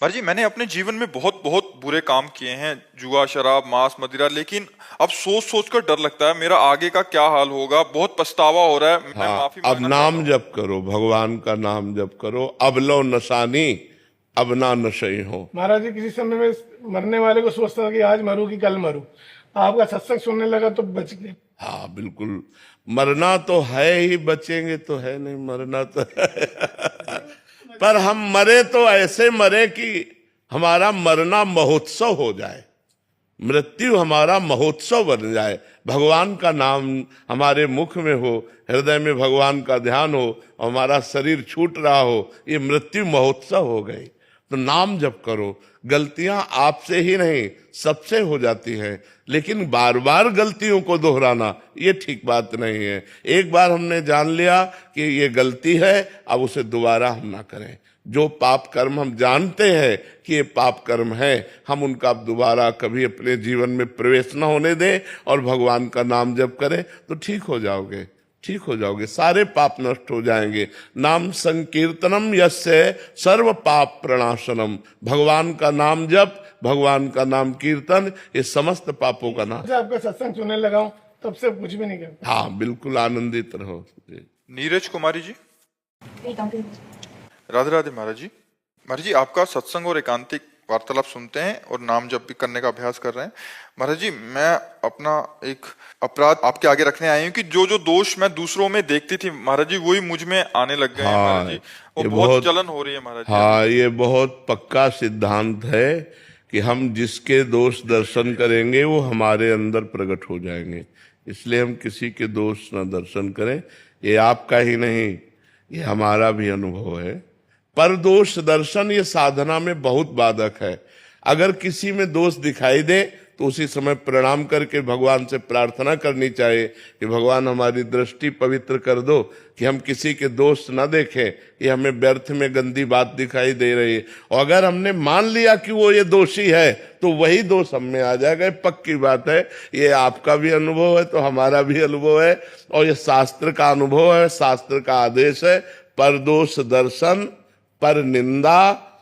महाराज जी, मैंने अपने जीवन में बहुत बहुत बुरे काम किए हैं, जुआ, शराब, मांस, मदिरा। लेकिन अब सोच सोच कर डर लगता है मेरा आगे का क्या हाल होगा। बहुत पछतावा हो रहा है। मैं हाँ, माफी अब मांगना चाहता नाम हूँ। जप करो, भगवान का नाम जप करो। अब लो नशानी, अब ना नशे हो। महाराज जी, किसी समय में मरने वाले को सोचता था कि आज मरूं कि कल मरूं। आपका सत्संग सुनने लगा तो बच गए। हाँ बिल्कुल, मरना तो है ही, बचेंगे तो है नहीं, मरना तो है। पर हम मरे तो ऐसे मरे कि हमारा मरना महोत्सव हो जाए, मृत्यु हमारा महोत्सव बन जाए। भगवान का नाम हमारे मुख में हो, हृदय में भगवान का ध्यान हो, हमारा शरीर छूट रहा हो, ये मृत्यु महोत्सव हो गई। तो नाम जप करो। गलतियां आपसे ही नहीं सबसे हो जाती हैं, लेकिन बार बार गलतियों को दोहराना ये ठीक बात नहीं है। एक बार हमने जान लिया कि ये गलती है, अब उसे दोबारा हम ना करें। जो पाप कर्म हम जानते हैं कि ये पाप कर्म है, हम उनका अब दोबारा कभी अपने जीवन में प्रवेश न होने दें और भगवान का नाम जप करें तो ठीक हो जाओगे, ठीक हो जाओगे, सारे पाप नष्ट हो जाएंगे। नाम संकीर्तनम यस्य सर्व पाप प्रणाशनम। भगवान का नाम जप, भगवान का नाम कीर्तन, ये समस्त पापों का नाश। जब आपका सत्संग सुनने लगा हूं तब से कुछ भी नहीं करता। हाँ बिल्कुल, आनंदित रहो जी। नीरज कुमारी जी, राधे राधे महाराज जी। महाराज जी, आपका सत्संग और एकांतिक वार्तालाप सुनते हैं और नाम जप भी करने का अभ्यास कर रहे हैं। महाराज जी, मैं अपना एक अपराध आपके आगे रखने आई हूँ कि जो जो दोष मैं दूसरों में देखती थी महाराज जी, वही मुझ में आने लग गए हैं महाराज जी। वो ये बहुत जलन हो रही है महाराज जी। हाँ, ये बहुत पक्का सिद्धांत है कि हम जिसके दोष दर्शन करेंगे वो हमारे अंदर प्रकट हो जाएंगे। इसलिए हम किसी के दोष न दर्शन करें। ये आपका ही नहीं, ये हमारा भी अनुभव है। पर दोष दर्शन ये साधना में बहुत बाधक है। अगर किसी में दोष दिखाई दे तो उसी समय प्रणाम करके भगवान से प्रार्थना करनी चाहिए कि भगवान हमारी दृष्टि पवित्र कर दो, कि हम किसी के दोष न देखें, ये हमें व्यर्थ में गंदी बात दिखाई दे रही है। और अगर हमने मान लिया कि वो ये दोषी है तो वही दोष हम में आ जाएगा। ये पक्की बात है। ये आपका भी अनुभव है तो हमारा भी अनुभव है, और ये शास्त्र का अनुभव है, शास्त्र का आदेश है। पर दोष दर्शन, पर निंदा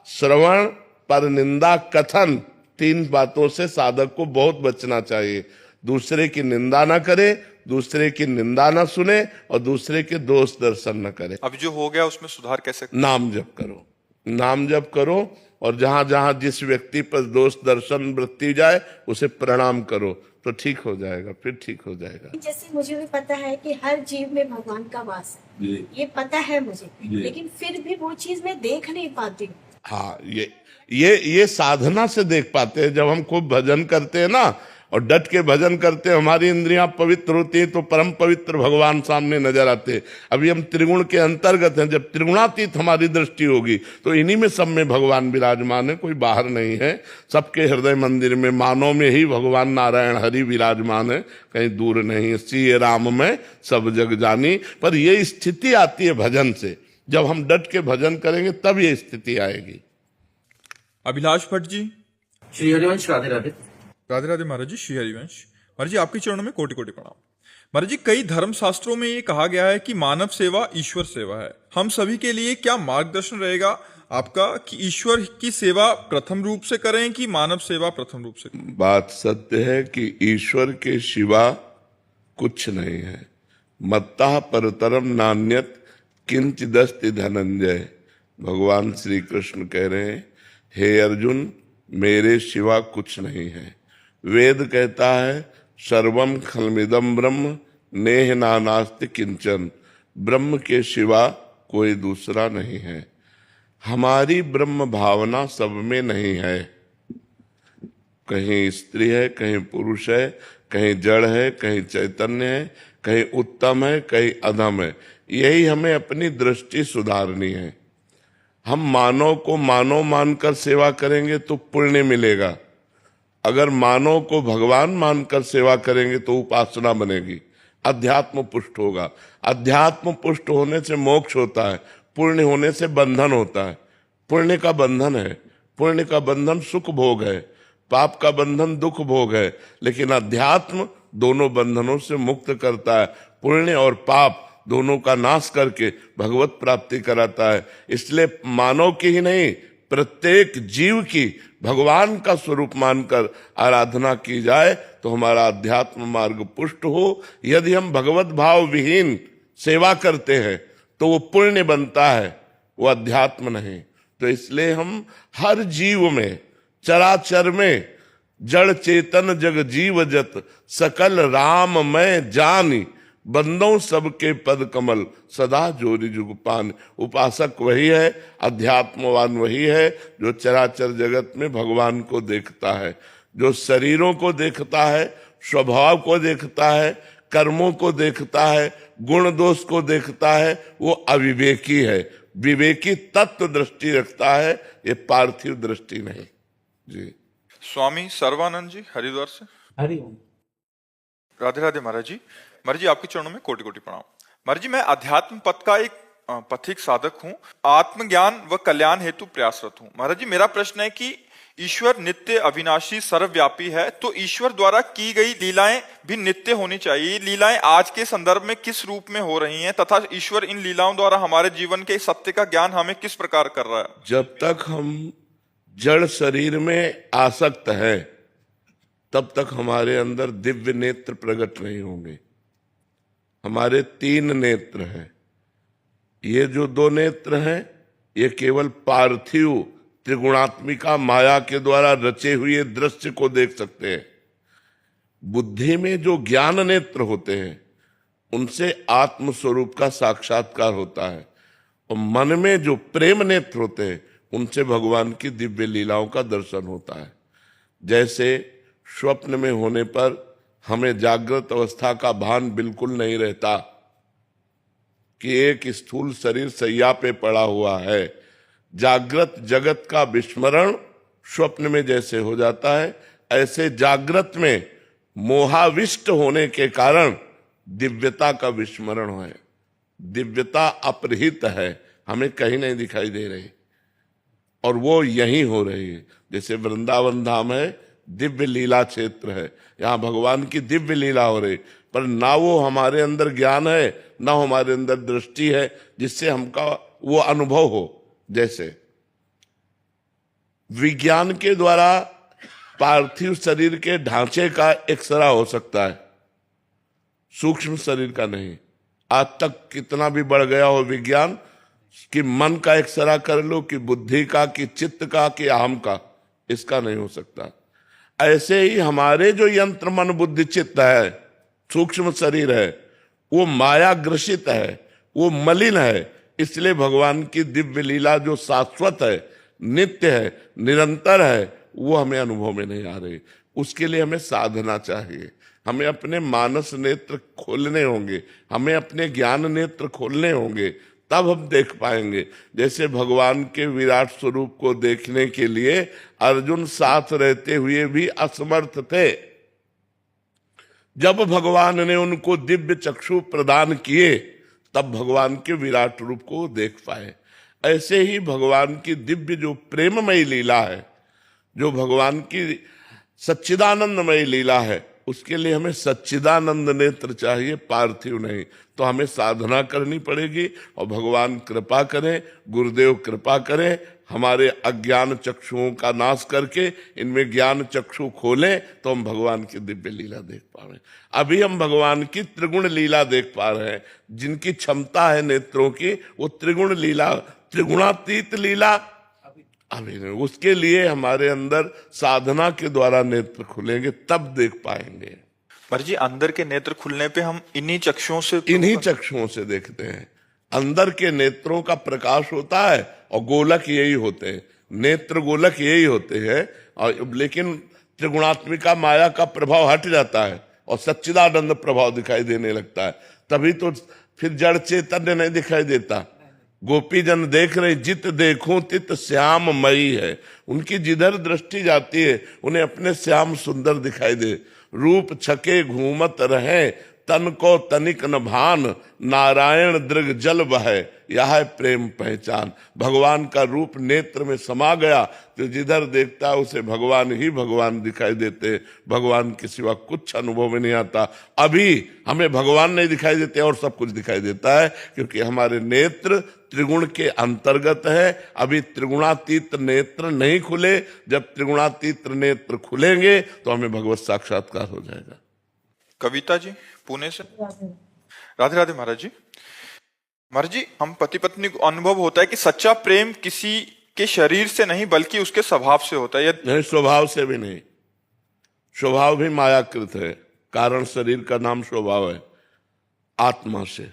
श्रवण, पर निंदा कथन, तीन बातों से साधक को बहुत बचना चाहिए। दूसरे की निंदा ना करे, दूसरे की निंदा ना सुने, और दूसरे के दोष दर्शन न करे। अब जो हो गया उसमें सुधार कैसे? नाम जप करो, नाम जप करो, और जहां जहां जिस व्यक्ति पर दोष दर्शन वृत्ति जाए उसे प्रणाम करो तो ठीक हो जाएगा, फिर ठीक हो जाएगा। जैसे मुझे भी पता है कि हर जीव में भगवान का वास है, ये पता है मुझे, लेकिन फिर भी वो चीज मैं देख नहीं पाती हूँ। हाँ, ये साधना से देख पाते हैं। जब हम खूब भजन करते हैं ना और डट के भजन करते हैं, हमारी इंद्रियां पवित्र होती हैं तो परम पवित्र भगवान सामने नजर आते हैं। अभी हम त्रिगुण के अंतर्गत हैं। जब त्रिगुणातीत हमारी दृष्टि होगी तो इन्हीं में सब में भगवान विराजमान है, कोई बाहर नहीं है। सबके हृदय मंदिर में, मानव में ही भगवान नारायण हरि विराजमान है, कहीं दूर नहीं। सिय राम में सब जग जानी। पर ये स्थिति आती है भजन से। जब हम डट के भजन करेंगे तब ये स्थिति आएगी। अभिलाष भट्ट जी, श्री हरिवंश, राधे राधे। राधे राधे महाराज जी। श्री हरिवंश महाराज जी, आपके चरणों में कोटि कोटि प्रणाम। महाराज जी, कई धर्म शास्त्रों में ये कहा गया है कि मानव सेवा ईश्वर सेवा है। हम सभी के लिए क्या मार्गदर्शन रहेगा आपका कि ईश्वर की सेवा प्रथम रूप से करें कि मानव सेवा प्रथम रूप से? बात सत्य है कि ईश्वर के सिवा कुछ नहीं है। मत्तः परतरम नान्यत किंचिदस्ति धनंजय। भगवान श्री कृष्ण कह रहे हैं, हे अर्जुन, मेरे सिवा कुछ नहीं है। वेद कहता है, सर्वम खलमिदम ब्रह्म नेह नानास्ति किंचन। ब्रह्म के सिवा कोई दूसरा नहीं है। हमारी ब्रह्म भावना सब में नहीं है। कहीं स्त्री है, कहीं पुरुष है, कहीं जड़ है, कहीं चैतन्य है, कहीं उत्तम है, कहीं अधम है। यही हमें अपनी दृष्टि सुधारनी है। हम मानव को मानव मानकर सेवा करेंगे तो पुण्य मिलेगा। अगर मानव को भगवान मानकर सेवा करेंगे तो उपासना बनेगी, अध्यात्म पुष्ट होगा। अध्यात्म पुष्ट होने से मोक्ष होता है, पुण्य होने से बंधन होता है। पुण्य का बंधन है, पुण्य का बंधन सुख भोग है, पाप का बंधन दुख भोग है। लेकिन अध्यात्म दोनों बंधनों से मुक्त करता है। पुण्य और पाप दोनों का नाश करके भगवत प्राप्ति कराता है। इसलिए मानव की ही नहीं, प्रत्येक जीव की भगवान का स्वरूप मानकर आराधना की जाए तो हमारा अध्यात्म मार्ग पुष्ट हो। यदि हम भगवत भाव विहीन सेवा करते हैं तो वो पुण्य बनता है, वो अध्यात्म नहीं। तो इसलिए हम हर जीव में, चराचर में, जड़ चेतन जग जीव जत सकल राम मैं जानी, बंदों सबके पद कमल सदा जोरी जुग पान। उपासक वही है, अध्यात्मवान वही है जो चराचर जगत में भगवान को देखता है। जो शरीरों को देखता है, स्वभाव को देखता है, कर्मों को देखता है, गुण दोष को देखता है, वो अविवेकी है। विवेकी तत्व दृष्टि रखता है, ये पार्थिव दृष्टि नहीं। जी। स्वामी सर्वानंद जी हरिद्वार से। हरिओम। राधे राधे महाराज जी। महाराज जी आपके चरणों में कोटि कोटि प्रणाम। महाराज जी मैं अध्यात्म पथ का एक पथिक साधक हूँ, आत्मज्ञान व कल्याण हेतु प्रयासरत हूँ। महाराज जी मेरा प्रश्न है कि ईश्वर नित्य अविनाशी सर्वव्यापी है, तो ईश्वर द्वारा की गई लीलाएं भी नित्य होनी चाहिए। लीलाएं आज के संदर्भ में किस रूप में हो रही हैं तथा ईश्वर इन लीलाओं द्वारा हमारे जीवन के सत्य का ज्ञान हमें किस प्रकार कर रहा है? जब तक हम जड़ शरीर में आसक्त है तब तक हमारे अंदर दिव्य नेत्र प्रकट नहीं होंगे। हमारे 3 नेत्र हैं। ये जो 2 नेत्र हैं ये केवल पार्थिव त्रिगुणात्मिका माया के द्वारा रचे हुए दृश्य को देख सकते हैं। बुद्धि में जो ज्ञान नेत्र होते हैं उनसे आत्म स्वरूप का साक्षात्कार होता है, और मन में जो प्रेम नेत्र होते हैं उनसे भगवान की दिव्य लीलाओं का दर्शन होता है। जैसे स्वप्न में होने पर हमें जागृत अवस्था का भान बिल्कुल नहीं रहता कि एक स्थूल शरीर शैया पे पड़ा हुआ है। जागृत जगत का विस्मरण स्वप्न में जैसे हो जाता है, ऐसे जागृत में मोहाविष्ट होने के कारण दिव्यता का विस्मरण है। दिव्यता अपरिहित है, हमें कहीं नहीं दिखाई दे रही, और वो यहीं हो रही है। जैसे वृंदावन धाम है, दिव्य लीला क्षेत्र है, यहाँ भगवान की दिव्य लीला हो रही, पर ना वो हमारे अंदर ज्ञान है, ना हमारे अंदर दृष्टि है जिससे हमका वो अनुभव हो। जैसे विज्ञान के द्वारा पार्थिव शरीर के ढांचे का एक्सरा हो सकता है, सूक्ष्म शरीर का नहीं। आज तक कितना भी बढ़ गया हो विज्ञान, कि मन का एक्सरा कर लो, कि बुद्धि का, कि चित्त का, कि अहम का, इसका नहीं हो सकता। ऐसे ही हमारे जो यंत्र मन बुद्धि चित्त है, सूक्ष्म शरीर है, वो माया ग्रसित है, वो मलिन है। इसलिए भगवान की दिव्य लीला जो शाश्वत है, नित्य है, निरंतर है, वो हमें अनुभव में नहीं आ रही। उसके लिए हमें साधना चाहिए, हमें अपने मानस नेत्र खोलने होंगे, हमें अपने ज्ञान नेत्र खोलने होंगे, तब हम देख पाएंगे। जैसे भगवान के विराट स्वरूप को देखने के लिए अर्जुन साथ रहते हुए भी असमर्थ थे। जब भगवान ने उनको दिव्य चक्षु प्रदान किए तब भगवान के विराट रूप को देख पाए। ऐसे ही भगवान की दिव्य जो प्रेममयी लीला है, जो भगवान की सच्चिदानंदमयी लीला है, उसके लिए हमें सच्चिदानंद नेत्र चाहिए, पार्थिव नहीं। तो हमें साधना करनी पड़ेगी, और भगवान कृपा करें, गुरुदेव कृपा करें, हमारे अज्ञान चक्षुओं का नाश करके इनमें ज्ञान चक्षु खोलें, तो हम भगवान की दिव्य लीला देख पाएं। अभी हम भगवान की त्रिगुण लीला देख पा रहे हैं। जिनकी क्षमता है नेत्रों की, वो त्रिगुण लीला, त्रिगुणातीत लीला अभी नहीं। उसके लिए हमारे अंदर साधना के द्वारा नेत्र खुलेंगे, तब देख पाएंगे। पर जी अंदर के नेत्र खुलने पे हम इन्हीं चक्षुओं से देखते हैं। अंदर के नेत्रों का प्रकाश होता है, और गोलक यही होते हैं, नेत्र गोलक यही होते हैं। और लेकिन त्रिगुणात्मिका माया का प्रभाव हट जाता है और सच्चिदानंद प्रभाव दिखाई देने लगता है। तभी तो फिर जड़ चैतन्य नहीं दिखाई देता। गोपी जन देख रहे, जित देखूं तित श्याम मई है। उनकी जिधर दृष्टि जाती है उन्हें अपने श्याम सुंदर दिखाई दे। रूप छके घूमत रहे तन को तनिक न भान, नारायण दृग जल बहै, यह है प्रेम पहचान। भगवान का रूप नेत्र में समा गया तो जिधर देखता है उसे भगवान ही भगवान दिखाई देते, भगवान के सिवा कुछ अनुभव में नहीं आता। अभी हमें भगवान नहीं दिखाई देते और सब कुछ दिखाई देता है, क्योंकि हमारे नेत्र त्रिगुण के अंतर्गत है। अभी त्रिगुणातीत नेत्र नहीं खुले, जब त्रिगुणातीत नेत्र खुलेंगे तो हमें भगवत साक्षात्कार हो जाएगा। कविता जी पुणे से। राधे राधे महाराज जी। महाराज जी, हम पति पत्नी को अनुभव होता है कि सच्चा प्रेम किसी के शरीर से नहीं बल्कि उसके स्वभाव से होता है। नहीं, स्वभाव से भी नहीं। स्वभाव भी मायाकृत है, कारण शरीर का नाम स्वभाव है। आत्मा से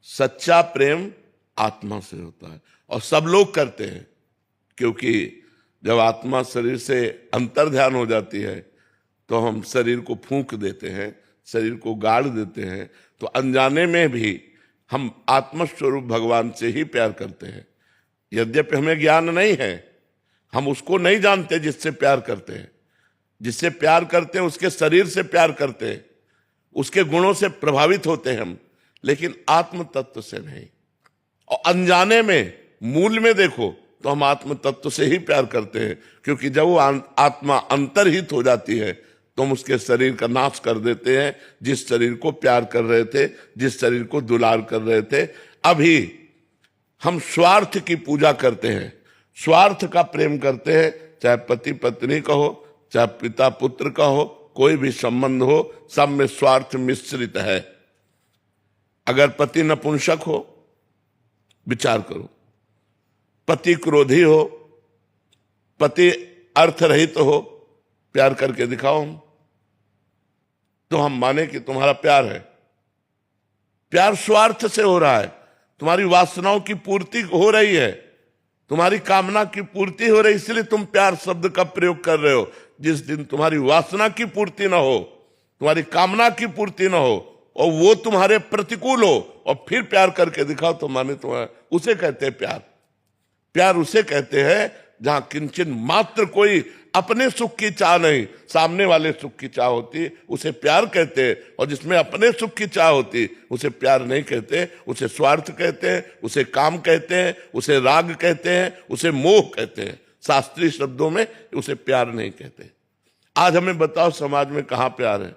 सच्चा प्रेम आत्मा से होता है, और सब लोग करते हैं, क्योंकि जब आत्मा शरीर से अंतर ध्यान हो जाती है तो हम शरीर को फूंक देते हैं, शरीर को गाड़ देते हैं, तो अनजाने में भी हम आत्मस्वरूप भगवान से ही प्यार करते हैं। यद्यपि हमें ज्ञान नहीं है, हम उसको नहीं जानते जिससे प्यार करते हैं। जिससे प्यार करते हैं उसके शरीर से प्यार करते हैं, उसके गुणों से प्रभावित होते हैं हम, लेकिन आत्म तत्व से नहीं। और अनजाने में, मूल में देखो तो हम आत्म तत्व से ही प्यार करते हैं, क्योंकि जब वो आत्मा अंतर्हित हो जाती है तो हम उसके शरीर का नाश कर देते हैं, जिस शरीर को प्यार कर रहे थे, जिस शरीर को दुलार कर रहे थे। अभी हम स्वार्थ की पूजा करते हैं, स्वार्थ का प्रेम करते हैं, चाहे पति पत्नी का हो, चाहे पिता पुत्र का हो, कोई भी संबंध हो, सब में स्वार्थ मिश्रित है। अगर पति नपुंसक हो, विचार करो, पति क्रोधी हो, पति अर्थ रहित हो, प्यार करके दिखाओ हम, तो हम माने कि तुम्हारा प्यार है। प्यार स्वार्थ से हो रहा है, तुम्हारी वासनाओं की पूर्ति हो रही है, तुम्हारी कामना की पूर्ति हो रही, इसलिए तुम प्यार शब्द का प्रयोग कर रहे हो। जिस दिन तुम्हारी वासना की पूर्ति ना हो, तुम्हारी कामना की पूर्ति ना हो, और वो तुम्हारे प्रतिकूल हो, और फिर प्यार करके दिखाओ, तो माने तुम्हारा, उसे कहते हैं प्यार। प्यार उसे कहते हैं जहां किंचन मात्र कोई अपने सुख की चाह नहीं, सामने वाले सुख की चाह होती, उसे प्यार कहते हैं। और जिसमें अपने सुख की चाह होती, उसे प्यार नहीं कहते, उसे स्वार्थ कहते हैं, उसे काम कहते हैं, उसे राग कहते हैं, उसे मोह कहते हैं। शास्त्रीय शब्दों में उसे प्यार नहीं कहते। आज हमें बताओ समाज में कहां प्यार है?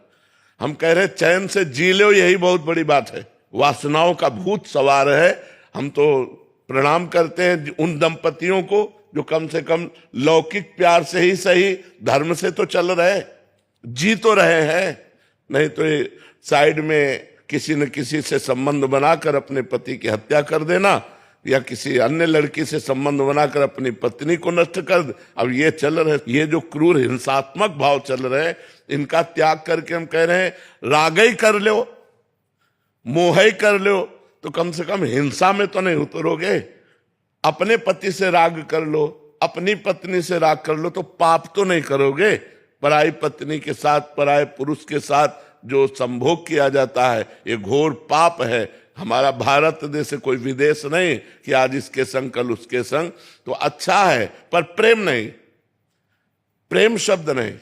हम कह रहे चैन से जी लो, यही बहुत बड़ी बात है। वासनाओं का भूत सवार है। हम तो प्रणाम करते हैं उन दंपतियों को जो कम से कम लौकिक प्यार से ही सही धर्म से तो चल रहे, जी तो रहे हैं। नहीं तो ये साइड में किसी न किसी से संबंध बनाकर अपने पति की हत्या कर देना, या किसी अन्य लड़की से संबंध बनाकर अपनी पत्नी को नष्ट कर दे। अब ये चल रहे, ये जो क्रूर हिंसात्मक भाव चल रहे हैं, इनका त्याग करके हम कह रहे हैं राग ही कर लो, मोह ही कर लो, तो कम से कम हिंसा में तो नहीं उतरोगे। अपने पति से राग कर लो, अपनी पत्नी से राग कर लो, तो पाप तो नहीं करोगे। पराई पत्नी के साथ, पराये पुरुष के साथ जो संभोग किया जाता है, ये घोर पाप है। हमारा भारत देश कोई विदेश नहीं कि आज इसके संग कल उसके संग। तो अच्छा है, पर प्रेम नहीं, प्रेम शब्द नहीं।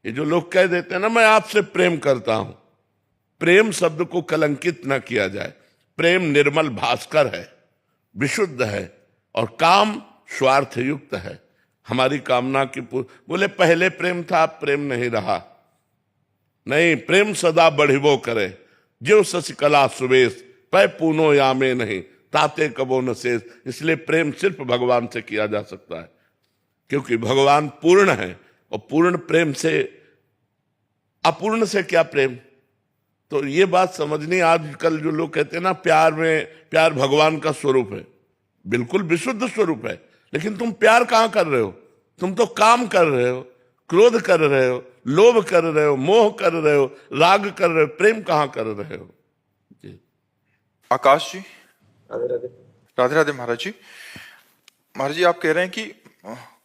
ये जो लोग कह देते हैं ना, मैं आपसे प्रेम करता हूं, प्रेम शब्द को कलंकित न किया जाए। प्रेम निर्मल भास्कर है, विशुद्ध है, और काम स्वार्थ युक्त है। हमारी कामना की बोले पहले प्रेम था, अब प्रेम नहीं रहा। नहीं, प्रेम सदा बढ़िबो करे, जो शशिकला सुवेश पै पूनो यामे नहीं, ताते कबो न शेष। इसलिए प्रेम सिर्फ भगवान से किया जा सकता है, क्योंकि भगवान पूर्ण है, और पूर्ण प्रेम से, अपूर्ण से क्या प्रेम। तो ये बात समझनी। आजकल जो लोग कहते हैं ना प्यार भगवान का स्वरूप है, बिल्कुल विशुद्ध स्वरूप है, लेकिन तुम प्यार कहां कर रहे हो? तुम तो काम कर रहे हो, क्रोध कर रहे हो, लोभ कर रहे हो, मोह कर रहे हो, राग कर रहे हो, प्रेम कहां कर रहे हो? जी। आकाश जी। राधे राधे। राधे राधे महाराज जी। महाराज जी, आप कह रहे हैं कि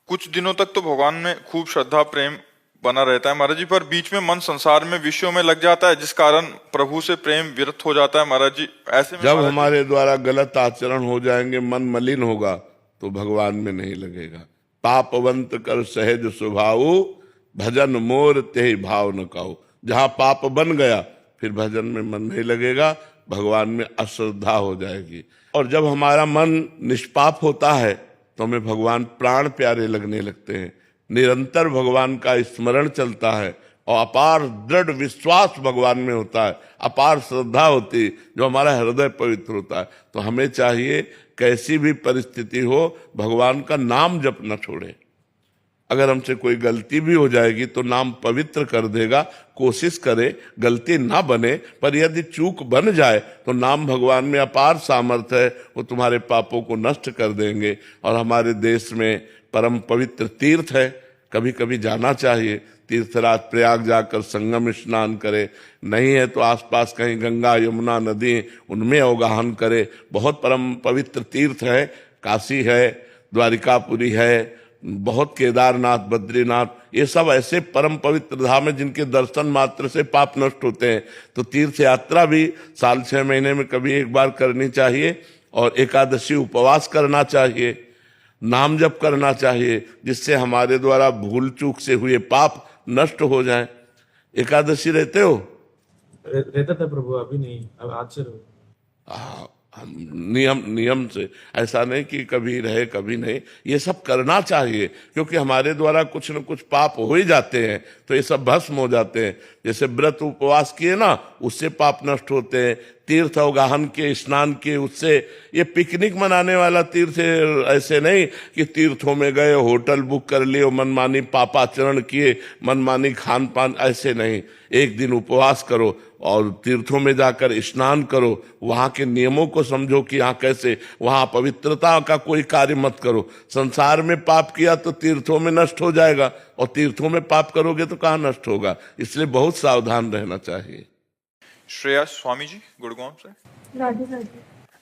कुछ दिनों तक तो भगवान में खूब श्रद्धा प्रेम बना रहता है महाराज जी, पर बीच में मन संसार में विषयों में लग जाता है, जिस कारण प्रभु से प्रेम विरत हो जाता है महाराज जी। ऐसे में जब हमारे द्वारा गलत आचरण हो जाएंगे, मन मलिन होगा, तो भगवान में नहीं लगेगा। पापवंत कर सहज स्वभाव, भजन मोर ते भाव न काऊ। जहां पाप बन गया, फिर भजन में मन नहीं लगेगा, भगवान में अश्रद्धा हो जाएगी। और जब हमारा मन निष्पाप होता है तो हमें भगवान प्राण प्यारे लगने लगते हैं, निरंतर भगवान का स्मरण चलता है और अपार दृढ़ विश्वास भगवान में होता है, अपार श्रद्धा होती है, जो हमारा हृदय पवित्र होता है। तो हमें चाहिए कैसी भी परिस्थिति हो भगवान का नाम जप न छोड़े। अगर हमसे कोई गलती भी हो जाएगी तो नाम पवित्र कर देगा, कोशिश करे गलती ना बने, पर यदि चूक बन जाए तो नाम भगवान में अपार सामर्थ्य है, वो तुम्हारे पापों को नष्ट कर देंगे। और हमारे देश में परम पवित्र तीर्थ है, कभी कभी जाना चाहिए। तीर्थराज प्रयाग जाकर संगम स्नान करे, नहीं है तो आसपास कहीं गंगा यमुना नदी उनमें अवगाहन करे। बहुत परम पवित्र तीर्थ है, काशी है, द्वारिकापुरी है, बहुत केदारनाथ, बद्रीनाथ, ये सब ऐसे परम पवित्र धाम है जिनके दर्शन मात्र से पाप नष्ट होते हैं। तो तीर्थ यात्रा भी साल 6 महीने में कभी एक बार करनी चाहिए, और एकादशी उपवास करना चाहिए, नाम जप करना चाहिए, जिससे हमारे द्वारा भूल चूक से हुए पाप नष्ट हो जाएं। एकादशी रहते हो? रहता था प्रभु, अभी नहीं, अब आज से हम नियम से, ऐसा नहीं कि कभी रहे कभी नहीं, ये सब करना चाहिए, क्योंकि हमारे द्वारा कुछ न कुछ पाप हो ही जाते हैं, तो ये सब भस्म हो जाते हैं। जैसे व्रत उपवास किए ना, उससे पाप नष्ट होते हैं, तीर्थ अवगाहन के, स्नान के, उससे। ये पिकनिक मनाने वाला तीर्थ ऐसे नहीं कि तीर्थों में गए, होटल बुक कर लिए, मनमानी पापाचरण किए, मनमानी खान पान, ऐसे नहीं। एक दिन उपवास करो और तीर्थों में जाकर स्नान करो, वहां के नियमों को समझो कि यहाँ कैसे, वहां पवित्रता का कोई कार्य मत करो। संसार में पाप किया तो तीर्थों में नष्ट हो जाएगा, और तीर्थों में पाप करोगे तो कहाँ नष्ट होगा। इसलिए बहुत सावधान रहना चाहिए। श्रेया स्वामी जी गुड़गांव से। राधे राधे।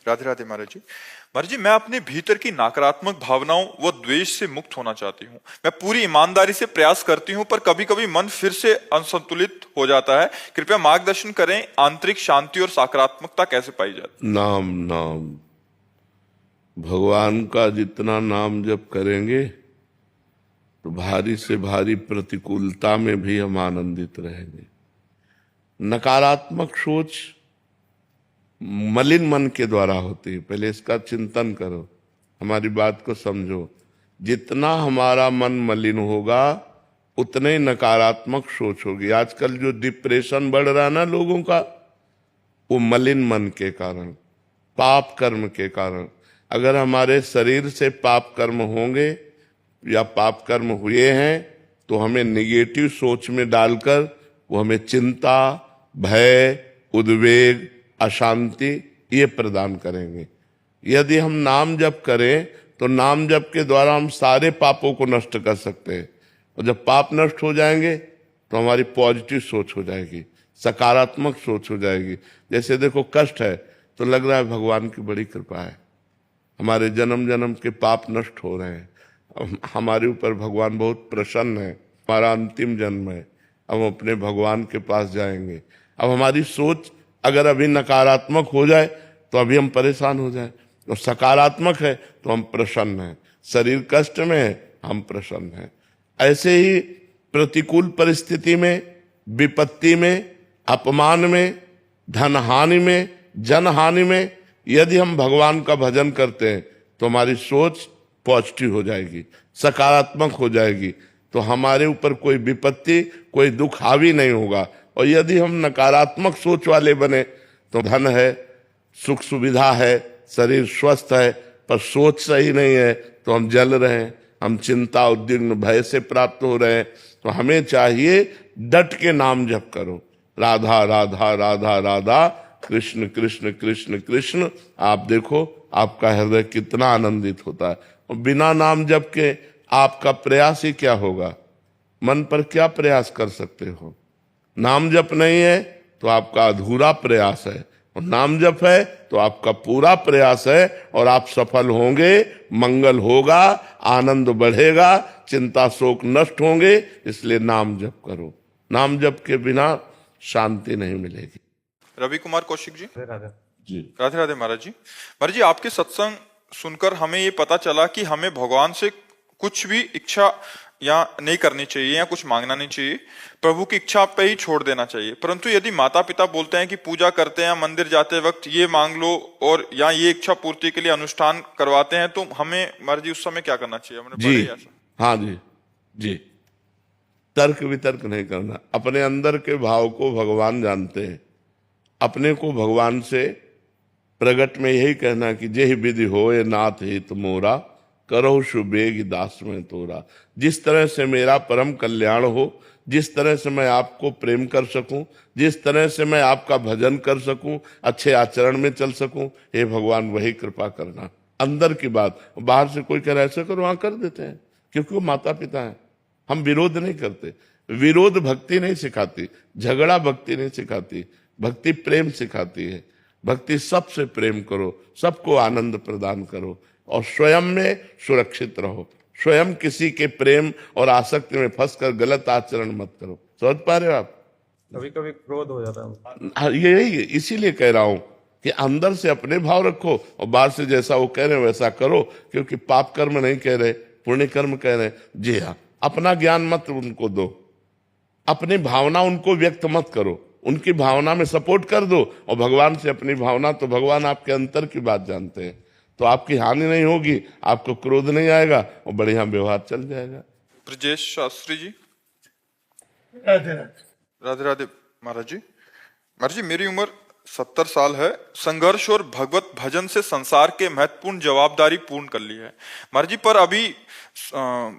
राधे राधे महाराज जी। महाराज जी, मैं अपने भीतर की नकारात्मक भावनाओं व द्वेष से मुक्त होना चाहती हूँ। मैं पूरी ईमानदारी से प्रयास करती हूँ, पर कभी कभी मन फिर से असंतुलित हो जाता है। कृपया मार्गदर्शन करें, आंतरिक शांति और सकारात्मकता कैसे पाई जाती? नाम नाम भगवान का जितना नाम जप करेंगे तो भारी से भारी प्रतिकूलता में भी हम आनंदित रहेंगे। नकारात्मक सोच मलिन मन के द्वारा होती है, पहले इसका चिंतन करो, हमारी बात को समझो। जितना हमारा मन मलिन होगा उतने ही नकारात्मक सोच होगी। आजकल जो डिप्रेशन बढ़ रहा है ना लोगों का, वो मलिन मन के कारण, पाप कर्म के कारण। अगर हमारे शरीर से पाप कर्म होंगे या पाप कर्म हुए हैं तो हमें निगेटिव सोच में डालकर वो हमें चिंता, भय, उद्वेग, अशांति ये प्रदान करेंगे। यदि हम नाम जप करें तो नाम जप के द्वारा हम सारे पापों को नष्ट कर सकते हैं, और जब पाप नष्ट हो जाएंगे तो हमारी पॉजिटिव सोच हो जाएगी, सकारात्मक सोच हो जाएगी। जैसे देखो कष्ट है तो लग रहा है भगवान की बड़ी कृपा है, हमारे जन्म जन्म के पाप नष्ट हो रहे हैं, हमारे ऊपर भगवान बहुत प्रसन्न है, हमारा अंतिम जन्म है, हम अपने भगवान के पास जाएंगे। अब हमारी सोच अगर अभी नकारात्मक हो जाए तो अभी हम परेशान हो जाए, और सकारात्मक है तो हम प्रसन्न हैं। शरीर कष्ट में है, हम प्रसन्न हैं। ऐसे ही प्रतिकूल परिस्थिति में, विपत्ति में, अपमान में, धन हानि में, जन हानि में यदि हम भगवान का भजन करते हैं तो हमारी सोच पॉजिटिव हो जाएगी, सकारात्मक हो जाएगी, तो हमारे ऊपर कोई विपत्ति, कोई दुख हावी नहीं होगा। और यदि हम नकारात्मक सोच वाले बने तो धन है, सुख सुविधा है, शरीर स्वस्थ है, पर सोच सही नहीं है तो हम जल रहे हैं, हम चिंता, उद्विग्न, भय से प्राप्त हो रहे हैं। तो हमें चाहिए डट के नाम जप करो, राधा राधा राधा राधा, कृष्ण कृष्ण कृष्ण कृष्ण। आप देखो आपका हृदय कितना आनंदित होता है। और बिना नाम जप के आपका प्रयास ही क्या होगा, मन पर क्या प्रयास कर सकते हो? नाम जप नहीं है तो आपका अधूरा प्रयास है, और नाम जप है तो आपका पूरा प्रयास है, और आप सफल होंगे, मंगल होगा, आनंद बढ़ेगा, चिंता शोक नष्ट होंगे। इसलिए नाम जप करो, नाम जप के बिना शांति नहीं मिलेगी। रवि कुमार कौशिक जी। जी राधे राधे महाराज जी। महाराज जी, आपके सत्संग सुनकर हमें ये पता चला कि हमें भगवान से कुछ भी इच्छा या नहीं करनी चाहिए या कुछ मांगना नहीं चाहिए, प्रभु की इच्छा पे ही छोड़ देना चाहिए। परंतु यदि माता पिता बोलते हैं कि पूजा करते हैं, मंदिर जाते वक्त ये मांग लो और या ये इच्छा पूर्ति के लिए अनुष्ठान करवाते हैं, तो हमें महाराज जी उस समय क्या करना चाहिए? हमने जी, पढ़ा ऐसा। हाँ जी, तर्क वितर्क नहीं करना। अपने अंदर के भाव को भगवान जानते हैं। अपने को भगवान से प्रगट में यही कहना कि जे विधि होए नाथ हित मोरा, करो शुभेग दास में तोरा। जिस तरह से मेरा परम कल्याण हो, जिस तरह से मैं आपको प्रेम कर सकूं, जिस तरह से मैं आपका भजन कर सकूं, अच्छे आचरण में चल सकूं, हे भगवान वही कृपा करना। अंदर की बात, बाहर से कोई कह रहा है ऐसा करो, वहां कर देते हैं, क्योंकि वो माता पिता हैं। हम विरोध नहीं करते। विरोध भक्ति नहीं सिखाती, झगड़ा भक्ति नहीं सिखाती, भक्ति प्रेम सिखाती है। भक्ति सबसे प्रेम करो, सबको आनंद प्रदान करो और स्वयं में सुरक्षित रहो। स्वयं किसी के प्रेम और आसक्ति में फंसकर गलत आचरण मत करो। समझ पा रहे हो आप? कभी कभी क्रोध हो जाता है। हाँ, यही इसीलिए कह रहा हूं कि अंदर से अपने भाव रखो और बाहर से जैसा वो कह रहे हैं वैसा करो, क्योंकि पाप कर्म नहीं कह रहे, पुण्य कर्म कह रहे हैं। जी हाँ, अपना ज्ञान मत उनको दो, अपनी भावना उनको व्यक्त मत करो, उनकी भावना में सपोर्ट कर दो और भगवान से अपनी भावना, तो भगवान आपके अंतर की बात जानते हैं, तो आपकी हानि नहीं होगी, आपको क्रोध नहीं आएगा और बढ़िया व्यवहार चल जाएगा। ब्रजेश शास्त्री जी, राधे राधे। राधे राधे महाराज जी। महाराज जी, मेरी उम्र 70 साल है। संघर्ष और भगवत भजन से संसार के महत्वपूर्ण जवाबदारी पूर्ण कर ली है महाराज जी, पर अभी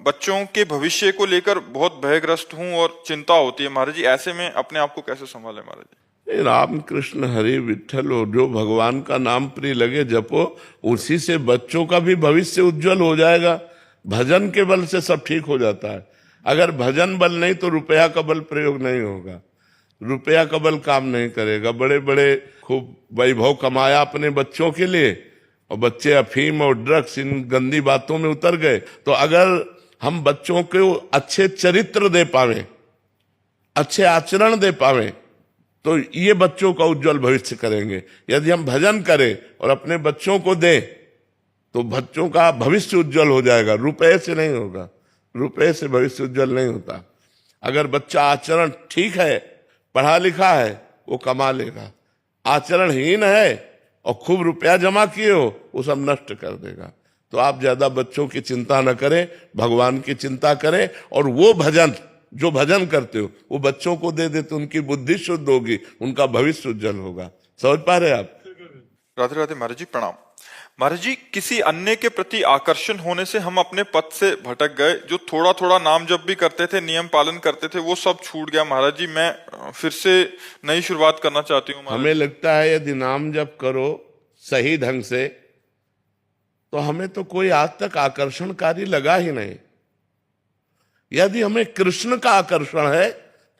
बच्चों के भविष्य को लेकर बहुत भयग्रस्त हूं और चिंता होती है महाराज जी। ऐसे में अपने आप को कैसे संभाले महाराज जी? राम कृष्ण हरि विठ्ठल हो, जो भगवान का नाम प्रिय लगे जपो, उसी से बच्चों का भी भविष्य उज्जवल हो जाएगा। भजन के बल से सब ठीक हो जाता है। अगर भजन बल नहीं तो रुपया का बल प्रयोग नहीं होगा, रुपया का बल काम नहीं करेगा। बड़े बड़े खूब वैभव कमाया अपने बच्चों के लिए और बच्चे अफीम और ड्रग्स इन गंदी बातों में उतर गए। तो अगर हम बच्चों को अच्छे चरित्र दे पावे, अच्छे आचरण दे पावे, तो ये बच्चों का उज्जवल भविष्य करेंगे। यदि हम भजन करें और अपने बच्चों को दें तो बच्चों का भविष्य उज्जवल हो जाएगा। रुपए से नहीं होगा, रुपए से भविष्य उज्जवल नहीं होता। अगर बच्चा आचरण ठीक है, पढ़ा लिखा है, वो कमा लेगा। आचरणहीन है और खूब रुपया जमा किए हो, वो सब नष्ट कर देगा। तो आप ज्यादा बच्चों की चिंता न करें, भगवान की चिंता करें और वो भजन जो भजन करते हो वो बच्चों को दे देते, उनकी बुद्धि शुद्ध होगी, उनका भविष्य उज्जवल होगा। समझ पा रहे आप? राधे राधे महाराज जी, प्रणाम। महाराज जी, किसी अन्य के प्रति आकर्षण होने से हम अपने पथ से भटक गए। जो थोड़ा थोड़ा नाम जप भी करते थे, नियम पालन करते थे, वो सब छूट गया महाराज जी। मैं फिर से नई शुरुआत करना चाहती हूँ। हमें लगता है यदि नाम जप करो सही ढंग से तो हमें तो कोई आज तक आकर्षणकारी लगा ही नहीं। यदि हमें कृष्ण का आकर्षण है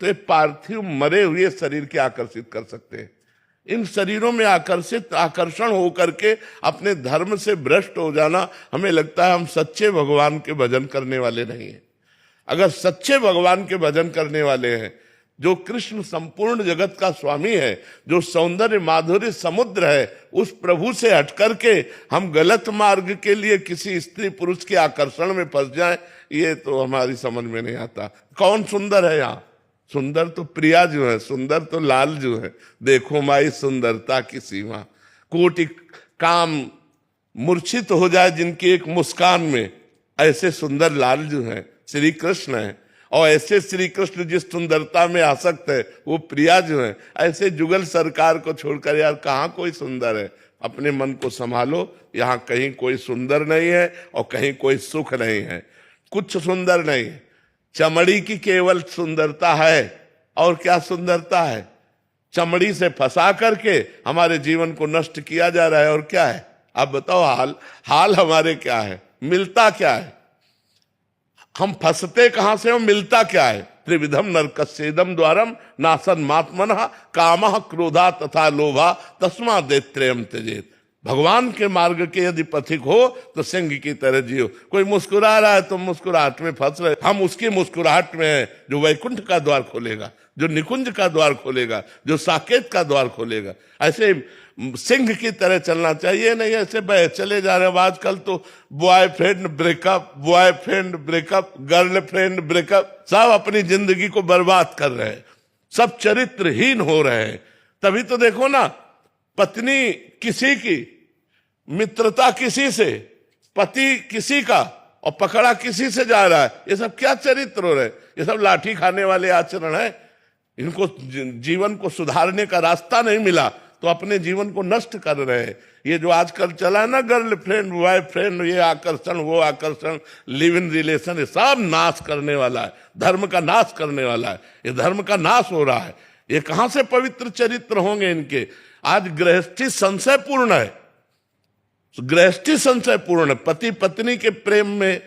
तो ये पार्थिव मरे हुए शरीर के आकर्षित कर सकते हैं। इन शरीरों में आकर्षण होकर के अपने धर्म से भ्रष्ट हो जाना, हमें लगता है हम सच्चे भगवान के भजन करने वाले नहीं हैं। अगर सच्चे भगवान के भजन करने वाले हैं, जो कृष्ण संपूर्ण जगत का स्वामी है, जो सौंदर्य माधुर्य समुद्र है, उस प्रभु से हट करके हम गलत मार्ग के लिए किसी स्त्री पुरुष के आकर्षण में फंस जाएं, ये तो हमारी समझ में नहीं आता। कौन सुंदर है यहाँ? सुंदर तो प्रिया जो है, सुंदर तो लाल जो है। देखो माई सुंदरता की सीमा, कोटि काम मूर्छित हो जाए जिनकी एक मुस्कान में, ऐसे सुंदर लाल जो है श्री कृष्ण है। और ऐसे श्री कृष्ण जिस सुंदरता में आसक्त है वो प्रिया जो है। ऐसे जुगल सरकार को छोड़कर यार कहाँ कोई सुंदर है? अपने मन को संभालो, यहाँ कहीं कोई सुंदर नहीं है और कहीं कोई सुख नहीं है। कुछ सुंदर नहीं है, चमड़ी की केवल सुंदरता है। और क्या सुंदरता है? चमड़ी से फंसा करके हमारे जीवन को नष्ट किया जा रहा है। और क्या है आप बताओ? हाल हमारे क्या है? मिलता क्या है? हम फंसते कहां से और मिलता क्या है? त्रिविधम नरकस्येदम द्वारम नासन मात्मनः कामः क्रोधा तथा लोभा तस्मा देत्रयम त्यजेत। भगवान के मार्ग के यदि पथिक हो तो सिंह की तरह जियो। कोई मुस्कुरा रहा है तो मुस्कुराहट में फंस रहे, हम उसकी मुस्कुराहट में है जो वैकुंठ का द्वार खोलेगा, जो निकुंज का द्वार खोलेगा, जो साकेत का द्वार खोलेगा। ऐसे सिंह की तरह चलना चाहिए, नहीं ऐसे बह चले जा रहे हैं। आजकल तो बॉयफ्रेंड ब्रेकअप, गर्लफ्रेंड ब्रेकअप, सब अपनी जिंदगी को बर्बाद कर रहे हैं, सब चरित्रहीन हो रहे हैं। तभी तो देखो ना, पत्नी किसी की, मित्रता किसी से, पति किसी का, और पकड़ा किसी से जा रहा है। ये सब क्या चरित्र हो रहे हैं? ये सब लाठी खाने वाले आचरण है। इनको जीवन को सुधारने का रास्ता नहीं मिला तो अपने जीवन को नष्ट कर रहे हैं। ये जो आजकल चला है ना, गर्लफ्रेंड बॉयफ्रेंड, ये आकर्षण वो आकर्षण, लिव इन रिलेशन, ये सब नाश करने वाला है, धर्म का नाश करने वाला है। ये धर्म का नाश हो रहा है। ये कहां से पवित्र चरित्र होंगे इनके? आज गृहस्थी संशयपूर्ण है, गृहस्थी संशयपूर्ण है। पति पत्नी के प्रेम में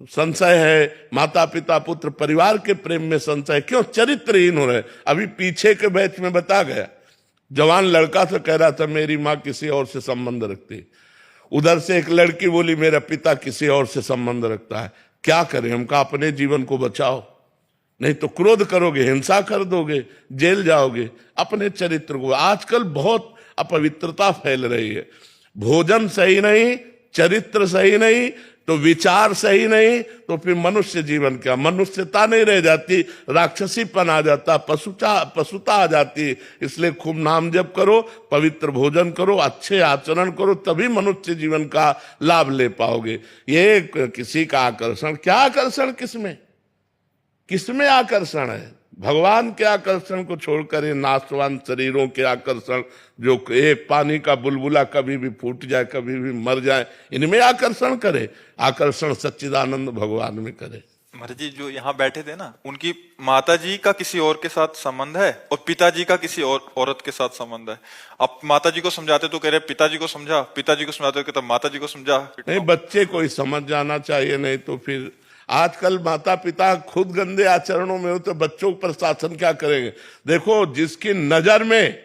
संशय है, माता पिता पुत्र परिवार के प्रेम में संशय। क्यों? चरित्रहीन हो रहे। अभी पीछे के बैच में बता गया, जवान लड़का से कह रहा था मेरी माँ किसी और से संबंध रखती, उधर से एक लड़की बोली मेरा पिता किसी और से संबंध रखता है। क्या करें हम? कहा अपने जीवन को बचाओ, नहीं तो क्रोध करोगे, हिंसा कर दोगे, जेल जाओगे। अपने चरित्र को, आजकल बहुत अपवित्रता फैल रही है। भोजन सही नहीं, चरित्र सही नहीं, तो विचार सही नहीं, तो फिर मनुष्य जीवन क्या? मनुष्यता नहीं रह जाती, राक्षसीपन आ जाता, पशुता आ जाती। इसलिए खूब नाम जप करो, पवित्र भोजन करो, अच्छे आचरण करो, तभी मनुष्य जीवन का लाभ ले पाओगे। ये किसी का आकर्षण, क्या आकर्षण? किसमें आकर्षण है? भगवान के आकर्षण को छोड़कर ये नाशवान शरीरों के आकर्षण, जो एक पानी का बुलबुला कभी भी फूट जाए, कभी भी मर जाए, इनमें आकर्षण करे। आकर्षण सच्चिदानंद भगवान में करे। महाराज जी जो यहाँ बैठे थे ना, उनकी माता जी का किसी और के साथ संबंध है और पिताजी का किसी और औरत के साथ संबंध है। अब माता जी को समझाते तो कह रहे पिताजी को समझा, पिताजी को समझाते तो कहते माता जी को समझा। नहीं, बच्चे को ही समझ जाना चाहिए, नहीं तो फिर आजकल माता पिता खुद गंदे आचरणों में हो तो बच्चों पर शासन क्या करेंगे? देखो, जिसकी नजर में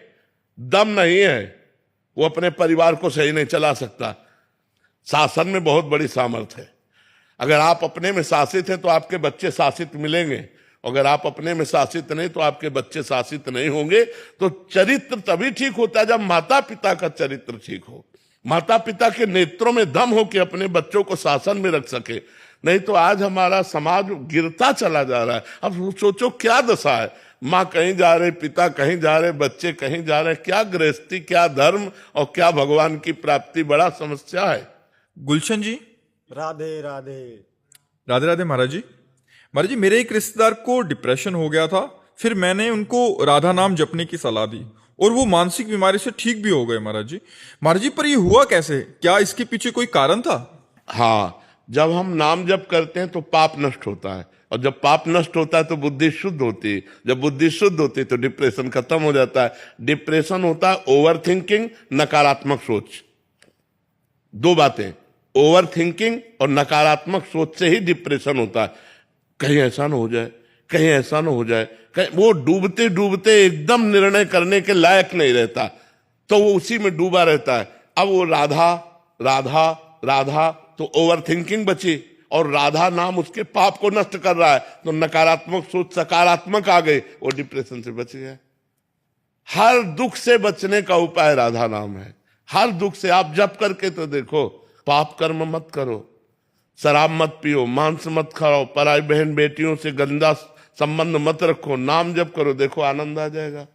दम नहीं है वो अपने परिवार को सही नहीं चला सकता। शासन में बहुत बड़ी सामर्थ्य है। अगर आप अपने में शासित हैं तो आपके बच्चे शासित मिलेंगे, अगर आप अपने में शासित नहीं तो आपके बच्चे शासित नहीं होंगे। तो चरित्र तभी ठीक होता है जब माता पिता का चरित्र ठीक हो, माता पिता के नेत्रों में दम हो कि अपने बच्चों को शासन में रख सके। नहीं तो आज हमारा समाज गिरता चला जा रहा है। अब सोचो क्या दशा है, माँ कहीं जा रहे, पिता कहीं जा रहे, बच्चे कहीं जा रहे। क्या गृहस्थी, क्या धर्म और क्या भगवान की प्राप्ति, बड़ा समस्या है। गुलशन जी, राधे राधे। राधे राधे महाराज जी। महाराज जी, मेरे एक रिश्तेदार को डिप्रेशन हो गया था, फिर मैंने उनको राधा नाम जपने की सलाह दी और वो मानसिक बीमारी से ठीक भी हो गए। महाराज जी, पर ये हुआ कैसे? क्या इसके पीछे कोई कारण था? हाँ, जब हम नाम जप करते हैं तो पाप नष्ट होता है, और जब पाप नष्ट होता है तो बुद्धि शुद्ध होती है। जब बुद्धि शुद्ध होती है तो डिप्रेशन खत्म हो जाता है। डिप्रेशन होता है ओवर थिंकिंग, नकारात्मक सोच। दो बातें, ओवर थिंकिंग और नकारात्मक सोच से ही डिप्रेशन होता है। कहीं ऐसा ना हो जाए, कहीं ऐसा ना हो जाए, कहीं वो डूबते डूबते एकदम निर्णय करने के लायक नहीं रहता, तो वो उसी में डूबा रहता है। अब वो राधा राधा राधा, तो ओवर थिंकिंग बची और राधा नाम उसके पाप को नष्ट कर रहा है, तो नकारात्मक सोच सकारात्मक आ गई, वो डिप्रेशन से बच गया। हर दुख से बचने का उपाय राधा नाम है। हर दुख से आप जप करके तो देखो, पाप कर्म मत करो, शराब मत पियो, मांस मत खाओ, पराई बहन बेटियों से गंदा संबंध मत रखो, नाम जप करो, देखो आनंद आ जाएगा।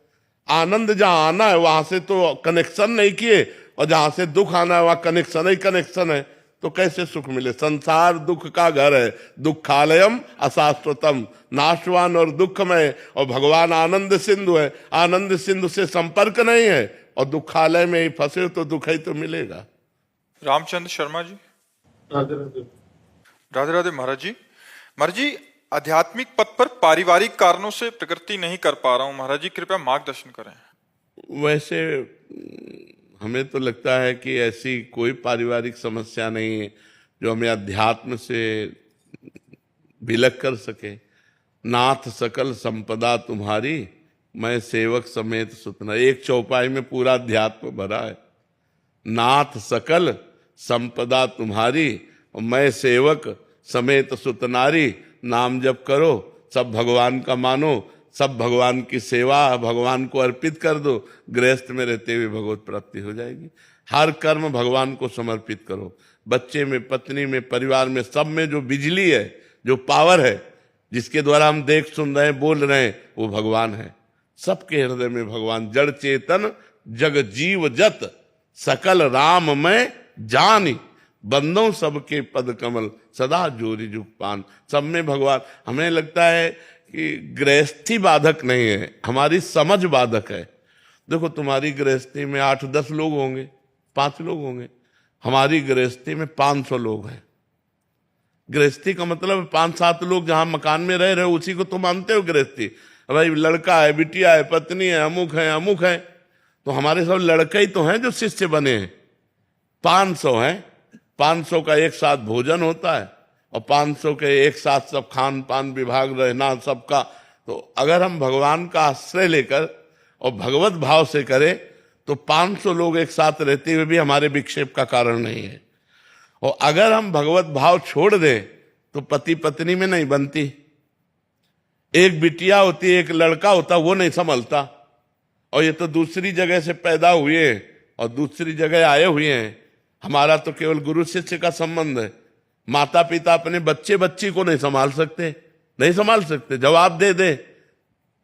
आनंद जहां आना है वहां से तो कनेक्शन नहीं किए, और जहां से दुख आना है वहां कनेक्शन ही कनेक्शन है, तो कैसे सुख मिले? संसार दुख का घर है, दुखालयम अशाश्वतम, नाशवान और दुखमय, और भगवान आनंद सिंधु है। आनंद सिंधु से संपर्क नहीं है और दुखालय में ही फंसे तो दुख ही तो मिलेगा। रामचंद्र शर्मा जी, राधे राधे। राधे राधे महाराज जी। महाराज जी, आध्यात्मिक पथ पर पारिवारिक कारणों से प्रगति नहीं कर पा रहा हूँ महाराज जी, कृपया मार्गदर्शन करें। वैसे हमें तो लगता है कि ऐसी कोई पारिवारिक समस्या नहीं है जो हमें अध्यात्म से विलग कर सके। नाथ सकल संपदा तुम्हारी, मैं सेवक समेत सुतना। एक चौपाई में पूरा अध्यात्म भरा है। नाथ सकल संपदा तुम्हारी, मैं सेवक समेत सुतनारी। नाम जप करो, सब भगवान का मानो, सब भगवान की सेवा, भगवान को अर्पित कर दो, गृहस्थ में रहते हुए भगवत प्राप्ति हो जाएगी। हर कर्म भगवान को समर्पित करो। बच्चे में, पत्नी में, परिवार में, सब में जो बिजली है, जो पावर है, जिसके द्वारा हम देख सुन रहे हैं, बोल रहे हैं, वो भगवान है। सबके हृदय में भगवान, जड़ चेतन जग जीव जत सकल राम में जानी, बंदों सबके पद कमल सदा जोरी जुग पान। सब में भगवान। हमें लगता है कि गृहस्थी बाधक नहीं है, हमारी समझ बाधक है। देखो, तुम्हारी गृहस्थी में 8-10 लोग होंगे, 5 लोग होंगे, हमारी गृहस्थी में 500 लोग हैं। गृहस्थी का मतलब 5-7 लोग जहां मकान में रह रहे हो उसी को तो मानते हो गृहस्थी। भाई लड़का है, बिटिया है, पत्नी है, अमुक है, तो हमारे सब लड़के ही तो हैं जो शिष्य बने हैं। 500 हैं, 500 का एक साथ भोजन होता है और 500 के एक साथ सब खान पान विभाग रहना सबका। तो अगर हम भगवान का आश्रय लेकर और भगवत भाव से करें तो 500 लोग एक साथ रहते हुए भी हमारे विक्षेप का कारण नहीं है। और अगर हम भगवत भाव छोड़ दें तो पति पत्नी में नहीं बनती। एक बिटिया होती, एक लड़का होता, वो नहीं संभलता। और ये तो दूसरी जगह से पैदा हुए और दूसरी जगह आए हुए हैं। हमारा तो केवल गुरु शिष्य का संबंध है। माता पिता अपने बच्ची को नहीं संभाल सकते। जवाब दे दे,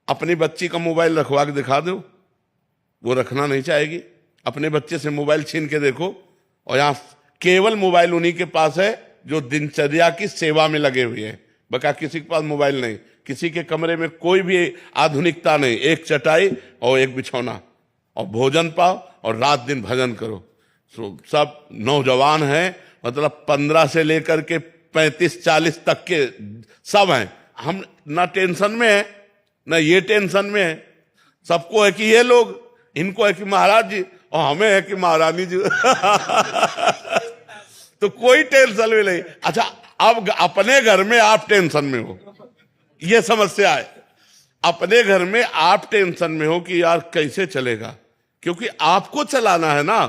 अपनी बच्ची का मोबाइल रखवा के दिखा दो, वो रखना नहीं चाहेगी। अपने बच्चे से मोबाइल छीन के देखो, और यहां केवल मोबाइल उन्हीं के पास है जो दिनचर्या की सेवा में लगे हुए हैं। बका किसी के पास मोबाइल नहीं, किसी के कमरे में कोई भी आधुनिकता नहीं, एक चटाई और एक बिछौना, और भोजन पाओ और रात दिन भजन करो। सब नौजवान हैं, मतलब 15 से लेकर के 35-40 तक के सब हैं। हम ना टेंशन में है, ना ये टेंशन में है। सबको है कि ये लोग, इनको है कि महाराज जी, और हमें है कि महारानी जी। तो कोई टेंशन में नहीं। अच्छा, अब अपने घर में आप टेंशन में हो, ये समस्या है। अपने घर में आप टेंशन में हो कि यार कैसे चलेगा, क्योंकि आपको चलाना है ना।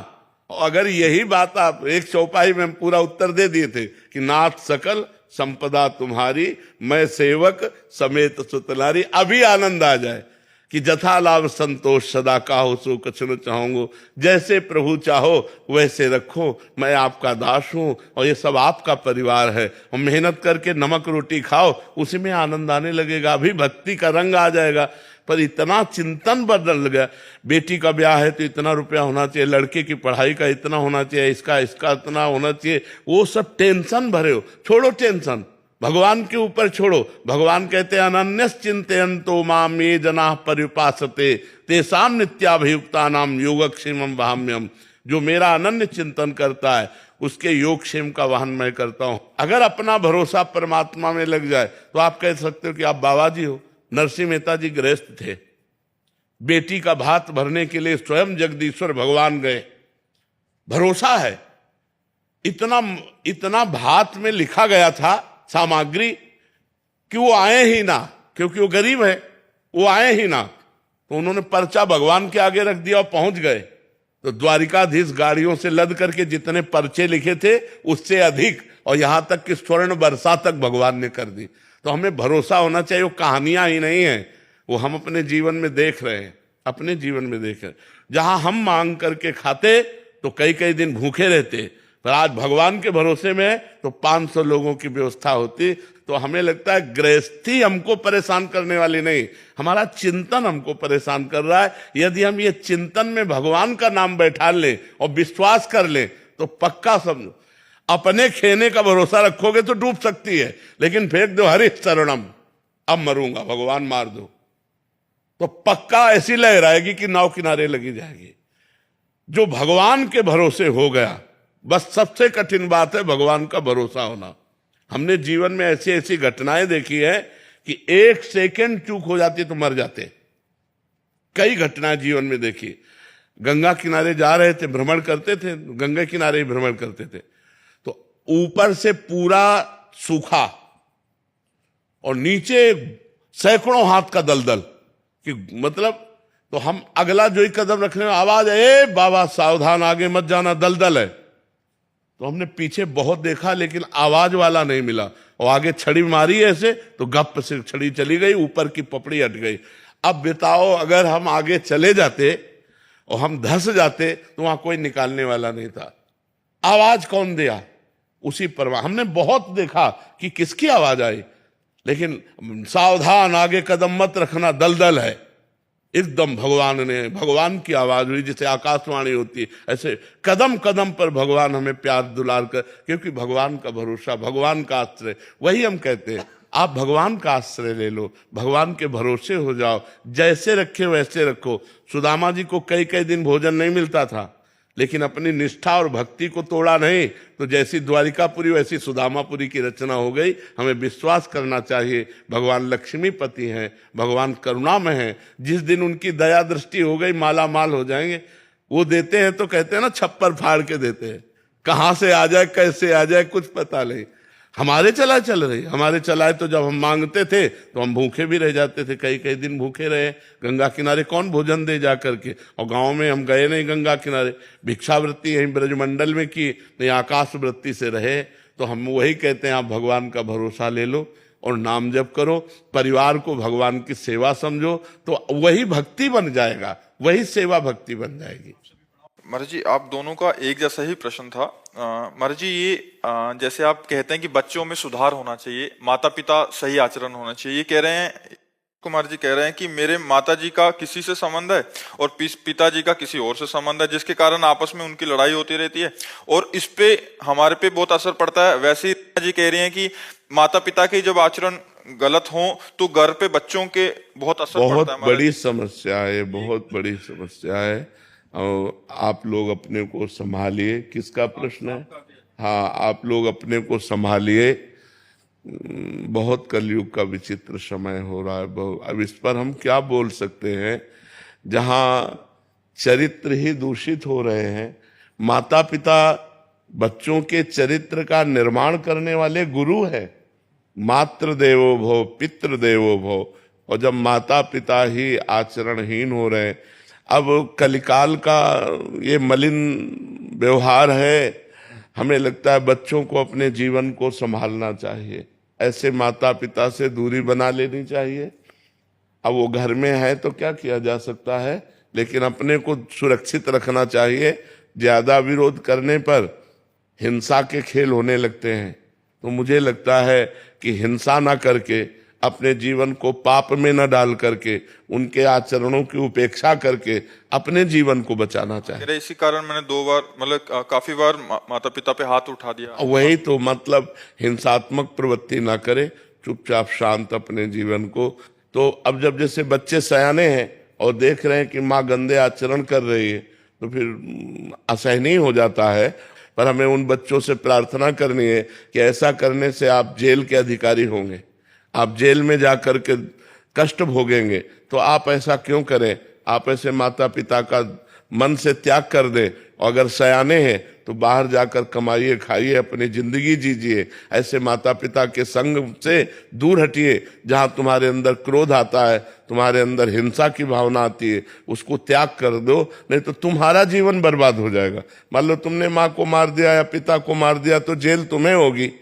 अगर यही बात आप एक चौपाई में पूरा उत्तर दे दिए थे कि नाथ सकल संपदा तुम्हारी, मैं सेवक समेत सुतनारी, अभी आनंद आ जाए कि जथा लाभ संतोष सदा काहो सो कछु न चाहूंगो, जैसे प्रभु चाहो वैसे रखो, मैं आपका दास हूं और ये सब आपका परिवार है। और मेहनत करके नमक रोटी खाओ, उसी में आनंद आने लगेगा, अभी भक्ति का रंग आ जाएगा। पर इतना चिंतन बदल गया। बेटी का ब्याह है तो इतना रुपया होना चाहिए, लड़के की पढ़ाई का इतना होना चाहिए, इसका इतना होना चाहिए, वो सब टेंशन भरे हो। छोड़ो टेंशन, भगवान के ऊपर छोड़ो। भगवान कहते हैं अनन्यस चिंतयन्तो माम ये जनाः पर्युपासते तेषां नित्याभियुक्तानां योगक्षेमं वहाम्यहम्। जो मेरा अनन्य चिंतन करता है उसके योगक्षेम का वहन मैं करता हूं। अगर अपना भरोसा परमात्मा में लग जाए तो आप कह सकते हो कि आप बाबा जी हो। नरसिंह मेहता जी गृहस्थ थे, बेटी का भात भरने के लिए स्वयं जगदीश्वर भगवान गए। भरोसा है, इतना भात में लिखा गया था सामग्री कि वो आए ही ना, क्योंकि वो गरीब है, वो आए ही ना। तो उन्होंने पर्चा भगवान के आगे रख दिया और पहुंच गए। तो द्वारिकाधीश गाड़ियों से लद करके जितने पर्चे लिखे थे उससे अधिक, और यहां तक कि स्वर्ण वर्षा तक भगवान ने कर दी। तो हमें भरोसा होना चाहिए, वो कहानियां ही नहीं है, वो हम अपने जीवन में देख रहे हैं, अपने जीवन में देख रहे हैं। जहां हम मांग करके खाते तो कई दिन भूखे रहते, पर आज भगवान के भरोसे में तो 500 लोगों की व्यवस्था होती। तो हमें लगता है गृहस्थी हमको परेशान करने वाली नहीं, हमारा चिंतन हमको परेशान कर रहा है। यदि हम ये चिंतन में भगवान का नाम बैठा लें और विश्वास कर लें तो पक्का समझो, अपने खेने का भरोसा रखोगे तो डूब सकती है, लेकिन फेंक दो हरि शरणम, अब मरूंगा भगवान मार दो, तो पक्का ऐसी लहराएगी कि नाव किनारे लगी जाएगी। जो भगवान के भरोसे हो गया, बस सबसे कठिन बात है भगवान का भरोसा होना। हमने जीवन में ऐसी ऐसी घटनाएं देखी है कि 1 सेकंड चूक हो जाती तो मर जाते। कई घटनाएं जीवन में देखी। गंगा किनारे जा रहे थे, भ्रमण करते थे, गंगा किनारे ही भ्रमण करते थे, तो ऊपर से पूरा सूखा और नीचे सैकड़ों हाथ का दलदल, कि मतलब तो हम अगला जो ही कदम रखने में आवाज है, ए बाबा सावधान आगे मत जाना दलदल है। तो हमने पीछे बहुत देखा लेकिन आवाज वाला नहीं मिला, और आगे छड़ी मारी ऐसे तो गप से छड़ी चली गई, ऊपर की पपड़ी हट गई। अब बताओ अगर हम आगे चले जाते और हम धंस जाते तो वहां कोई निकालने वाला नहीं था। आवाज कौन दिया? उसी पर हमने बहुत देखा कि किसकी आवाज आई, लेकिन सावधान आगे कदम मत रखना, दलदल है। एकदम भगवान की आवाज हुई, जैसे आकाशवाणी होती है, ऐसे कदम कदम पर भगवान हमें प्यार दुलार कर, क्योंकि भगवान का भरोसा, भगवान का आश्रय, वही हम कहते हैं आप भगवान का आश्रय ले लो, भगवान के भरोसे हो जाओ, जैसे रखे वैसे रखो। सुदामा जी को कई कई दिन भोजन नहीं मिलता था, लेकिन अपनी निष्ठा और भक्ति को तोड़ा नहीं, तो जैसी द्वारिकापुरी वैसी सुदामापुरी की रचना हो गई। हमें विश्वास करना चाहिए भगवान लक्ष्मीपति हैं, भगवान करुणामय हैं। जिस दिन उनकी दया दृष्टि हो गई माला माल हो जाएंगे। वो देते हैं तो कहते हैं ना, छप्पर फाड़ के देते हैं, कहां से आ जाए कैसे आ जाए कुछ पता नहीं। हमारे चलाए चल रही, हमारे चलाए तो जब हम मांगते थे तो हम भूखे भी रह जाते थे, कई कई दिन भूखे रहे। गंगा किनारे कौन भोजन दे जा करके, और गांव में हम गए नहीं गंगा किनारे, भिक्षावृत्ति यहीं ब्रजमंडल में की, नहीं आकाश वृत्ति से रहे। तो हम वही कहते हैं आप भगवान का भरोसा ले लो और नाम जप करो, परिवार को भगवान की सेवा समझो, तो वही भक्ति बन जाएगा, वही सेवा भक्ति बन जाएगी। महाराज जी, आप दोनों का एक जैसा ही प्रश्न था। महाराज जी, ये जैसे आप कहते हैं कि बच्चों में सुधार होना चाहिए, माता पिता सही आचरण होना चाहिए, ये कह रहे हैं, कुमार जी कह रहे हैं कि मेरे माता जी का किसी से संबंध है और पिताजी का किसी और से संबंध है, जिसके कारण आपस में उनकी लड़ाई होती रहती है और इस पे हमारे पे बहुत असर पड़ता है। वैसे ही जी कह रही हैं कि माता पिता के जब आचरण गलत हो तो घर पे बच्चों के बहुत असर पड़ता है। बहुत बड़ी समस्या है, बहुत बड़ी समस्या है, और आप लोग अपने को संभालिए। किसका प्रश्न है? हाँ, आप लोग अपने को संभालिए। बहुत कलयुग का विचित्र समय हो रहा है। अब इस पर हम क्या बोल सकते हैं, जहाँ चरित्र ही दूषित हो रहे हैं। माता पिता बच्चों के चरित्र का निर्माण करने वाले गुरु है। मातृ देवो भव, पितृ देवो भव, और जब माता पिता ही आचरणहीन हो रहे हैं, अब कलिकाल का ये मलिन व्यवहार है। हमें लगता है बच्चों को अपने जीवन को संभालना चाहिए, ऐसे माता पिता से दूरी बना लेनी चाहिए। अब वो घर में है तो क्या किया जा सकता है, लेकिन अपने को सुरक्षित रखना चाहिए। ज्यादा विरोध करने पर हिंसा के खेल होने लगते हैं, तो मुझे लगता है कि हिंसा ना करके, अपने जीवन को पाप में न डाल करके, उनके आचरणों की उपेक्षा करके अपने जीवन को बचाना चाहिए। इसी कारण मैंने 2 बार, मतलब काफी बार माता पिता पे हाथ उठा दिया। वही तो मतलब, हिंसात्मक प्रवृत्ति ना करे, चुपचाप शांत अपने जीवन को। तो अब जब जैसे बच्चे सयाने हैं और देख रहे हैं कि माँ गंदे आचरण कर रही है, तो फिर असहनीय हो जाता है। पर हमें उन बच्चों से प्रार्थना करनी है कि ऐसा करने से आप जेल के अधिकारी होंगे, आप जेल में जाकर के कष्ट भोगेंगे। तो आप ऐसा क्यों करें? आप ऐसे माता पिता का मन से त्याग कर दें, और अगर सयाने हैं तो बाहर जाकर कमाइए, खाइए, अपनी जिंदगी जीजिए। ऐसे माता पिता के संग से दूर हटिए। जहां तुम्हारे अंदर क्रोध आता है, तुम्हारे अंदर हिंसा की भावना आती है, उसको त्याग कर दो, नहीं तो तुम्हारा जीवन बर्बाद हो जाएगा। मान लो तुमने माँ को मार दिया या पिता को मार दिया, तो जेल तुम्हें होगी,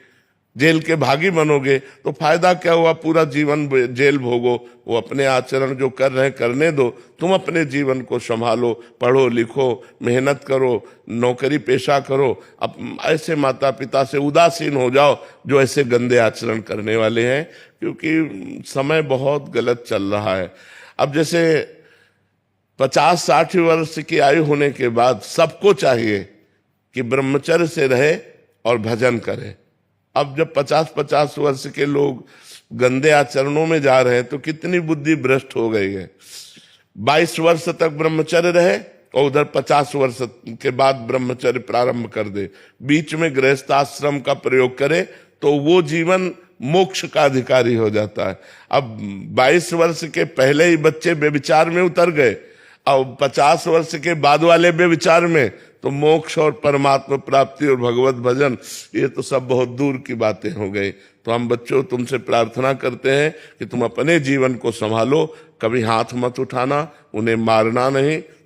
जेल के भागी बनोगे, तो फायदा क्या हुआ? पूरा जीवन जेल भोगो। वो अपने आचरण जो कर रहे हैं करने दो, तुम अपने जीवन को संभालो, पढ़ो लिखो, मेहनत करो, नौकरी पेशा करो। अब ऐसे माता पिता से उदासीन हो जाओ जो ऐसे गंदे आचरण करने वाले हैं, क्योंकि समय बहुत गलत चल रहा है। अब जैसे 50-60 वर्ष की आयु होने के बाद सबको चाहिए कि ब्रह्मचर्य से रहे और भजन करे। अब जब 50-50 वर्ष के लोग गंदे आचरणों में जा रहे हैं, तो कितनी बुद्धि भ्रष्ट हो गई है। 22 वर्ष तक ब्रह्मचर्य रहे और उधर 50 वर्ष के बाद ब्रह्मचर्य प्रारंभ कर दे, बीच में गृहस्थ आश्रम का प्रयोग करे, तो वो जीवन मोक्ष का अधिकारी हो जाता है। अब 22 वर्ष के पहले ही बच्चे बेविचार में उतर गए, अब 50 वर्ष के बाद वाले बेविचार में, तो मोक्ष और परमात्मा प्राप्ति और भगवत भजन, ये तो सब बहुत दूर की बातें हो गई। तो हम बच्चों तुमसे प्रार्थना करते हैं कि तुम अपने जीवन को संभालो, कभी हाथ मत उठाना, उन्हें मारना नहीं,